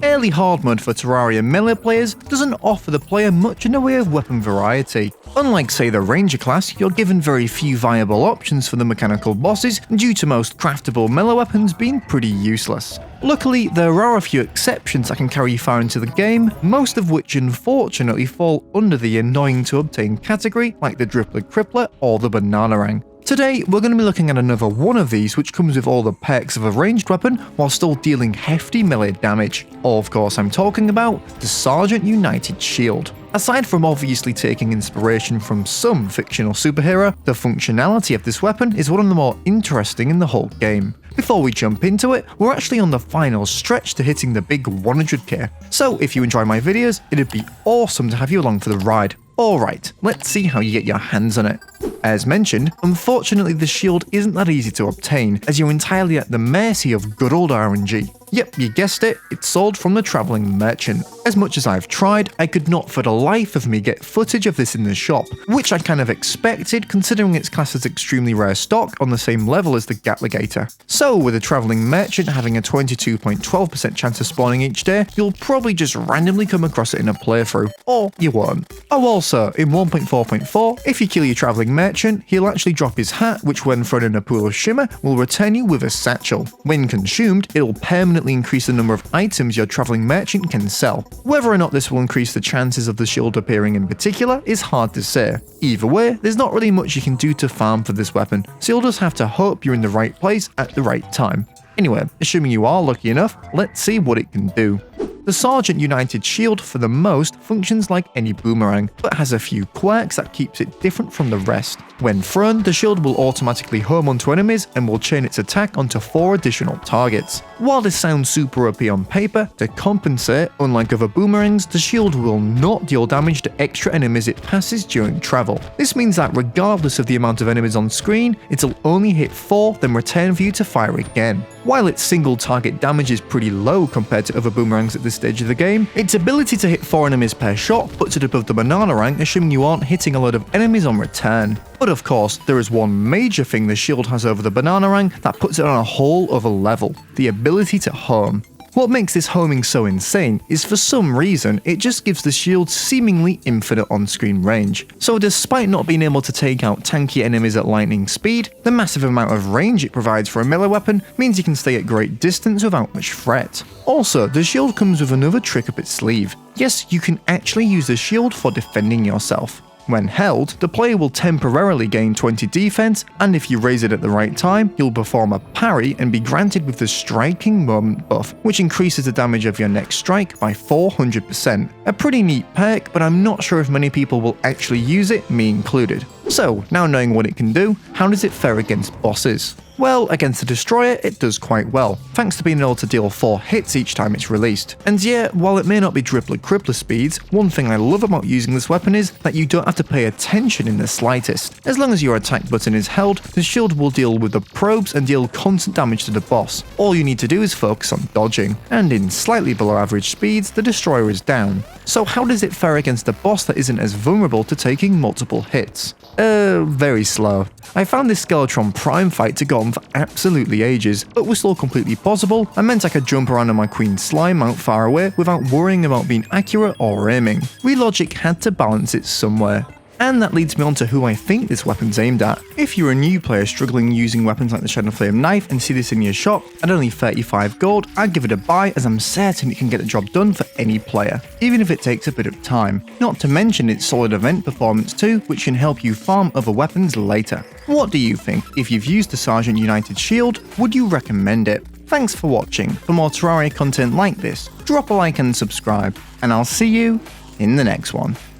Early hard mode for Terraria melee players doesn't offer the player much in the way of weapon variety. Unlike say the ranger class, you're given very few viable options for the mechanical bosses due to most craftable melee weapons being pretty useless. Luckily, there are a few exceptions that can carry you far into the game, most of which unfortunately fall under the annoying to obtain category like the Drippler Crippler or the Bananarang. Today, we're going to be looking at another one of these which comes with all the perks of a ranged weapon while still dealing hefty melee damage. Of course, I'm talking about the Sergeant United Shield. Aside from obviously taking inspiration from some fictional superhero, the functionality of this weapon is one of the more interesting in the whole game. Before we jump into it, we're actually on the final stretch to hitting the big 100k, so if you enjoy my videos, it'd be awesome to have you along for the ride. Alright, let's see how you get your hands on it. As mentioned, unfortunately the shield isn't that easy to obtain, as you're entirely at the mercy of good old RNG. Yep, you guessed it, it's sold from the travelling merchant. As much as I've tried, I could not for the life of me get footage of this in the shop, which I kind of expected considering its class as extremely rare stock on the same level as the Gatligator. So with a travelling merchant having a 22.12% chance of spawning each day, you'll probably just randomly come across it in a playthrough, or you won't. Oh also, in 1.4.4, if you kill your travelling merchant, he'll actually drop his hat, which when thrown in a pool of shimmer will return you with a satchel. When consumed, it'll permanently increase the number of items your travelling merchant can sell. Whether or not this will increase the chances of the shield appearing in particular is hard to say. Either way, there's not really much you can do to farm for this weapon, so you'll just have to hope you're in the right place at the right time. Anyway, assuming you are lucky enough, let's see what it can do. The Sergeant United Shield for the most functions like any boomerang, but has a few quirks that keeps it different from the rest. When thrown, the shield will automatically home onto enemies and will chain its attack onto 4 additional targets. While this sounds super OP on paper, to compensate, unlike other boomerangs, the shield will not deal damage to extra enemies it passes during travel. This means that regardless of the amount of enemies on screen, it'll only hit 4, then return for you to fire again. While its single target damage is pretty low compared to other boomerangs at this stage of the game, its ability to hit 4 enemies per shot puts it above the Bananarang, assuming you aren't hitting a load of enemies on return. But of course, there is one major thing the shield has over the Bananarang that puts it on a whole other level: the ability to home. What makes this homing so insane is for some reason it just gives the shield seemingly infinite on-screen range. So despite not being able to take out tanky enemies at lightning speed, the massive amount of range it provides for a melee weapon means you can stay at great distance without much threat. Also, the shield comes with another trick up its sleeve. Yes, you can actually use the shield for defending yourself. When held, the player will temporarily gain 20 defense, and if you raise it at the right time, you'll perform a parry and be granted with the Striking Moment buff, which increases the damage of your next strike by 400%. A pretty neat perk, but I'm not sure if many people will actually use it, me included. So, now knowing what it can do, how does it fare against bosses? Well, against the Destroyer, it does quite well, thanks to being able to deal 4 hits each time it's released. And yeah, while it may not be Drippler Crippler speeds, one thing I love about using this weapon is that you don't have to pay attention in the slightest. As long as your attack button is held, the shield will deal with the probes and deal constant damage to the boss. All you need to do is focus on dodging, and in slightly below average speeds, the Destroyer is down. So how does it fare against a boss that isn't as vulnerable to taking multiple hits? Very slow. I found this Skeletron Prime fight to go on for absolutely ages, but was still completely possible and meant I could jump around on my Queen Slime out far away without worrying about being accurate or aiming. Relogic had to balance it somewhere. And that leads me on to who I think this weapon's aimed at. If you're a new player struggling using weapons like the Shadow Flame knife and see this in your shop, at only 35 gold, I'd give it a buy as I'm certain it can get the job done for any player, even if it takes a bit of time. Not to mention its solid event performance too, which can help you farm other weapons later. What do you think? If you've used the Sergeant United Shield, would you recommend it? Thanks for watching. For more Terraria content like this, drop a like and subscribe, and I'll see you in the next one.